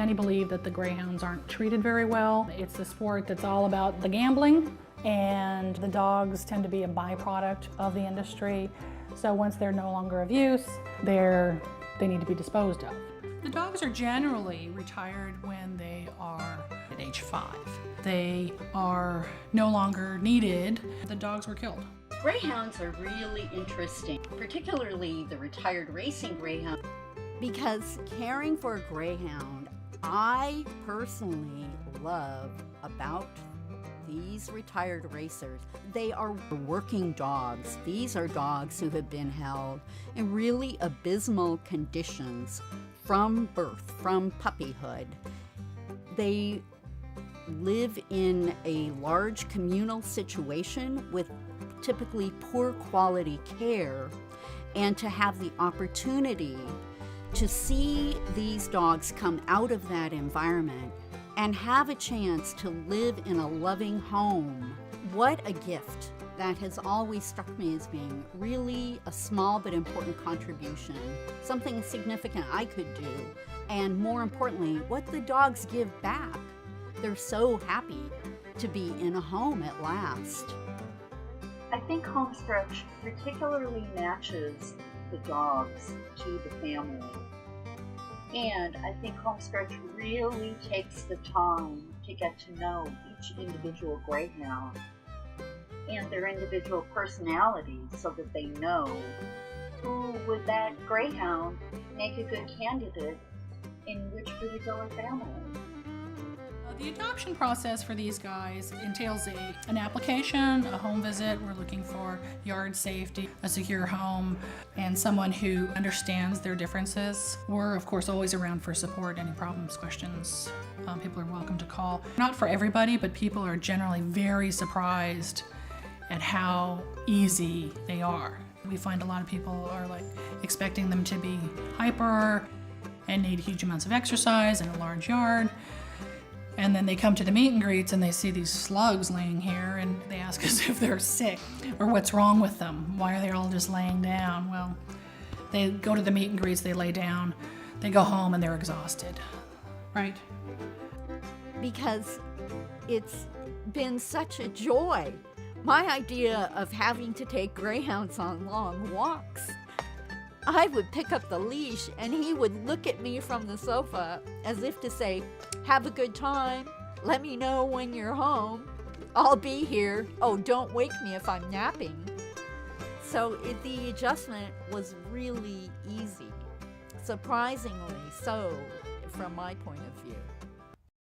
Many believe that the greyhounds aren't treated very well. It's a sport that's all about the gambling, and the dogs tend to be a byproduct of the industry. So once they're no longer of use, they need to be disposed of. The dogs are generally retired when they are at age 5. They are no longer needed. The dogs were killed. Greyhounds are really interesting, particularly the retired racing greyhound. Because caring for a greyhound, I personally love about these retired racers. They are working dogs. These are dogs who have been held in really abysmal conditions from birth, from puppyhood. They live in a large communal situation with typically poor quality care, and to have the opportunity to see these dogs come out of that environment and have a chance to live in a loving home. What a gift. That has always struck me as being really a small but important contribution, something significant I could do, and more importantly, what the dogs give back. They're so happy to be in a home at last. I think Homestretch particularly matches the dogs to the family. And I think Homestretch really takes the time to get to know each individual greyhound and their individual personalities so that they know who would that greyhound make a good candidate in which particular family. The adoption process for these guys entails an application, a home visit. We're looking for yard safety, a secure home, and someone who understands their differences. We're, of course, always around for support, any problems, questions. People are welcome to call. Not for everybody, but people are generally very surprised at how easy they are. We find a lot of people are expecting them to be hyper and need huge amounts of exercise in a large yard. And then they come to the meet and greets and they see these slugs laying here and they ask us if they're sick or what's wrong with them. Why are they all just laying down? Well, they go to the meet and greets, they lay down, they go home and they're exhausted, right? Because it's been such a joy. My idea of having to take greyhounds on long walks, I would pick up the leash and he would look at me from the sofa as if to say, "Have a good time. Let me know when you're home. I'll be here. Oh, don't wake me if I'm napping." So the adjustment was really easy, surprisingly so from my point of view.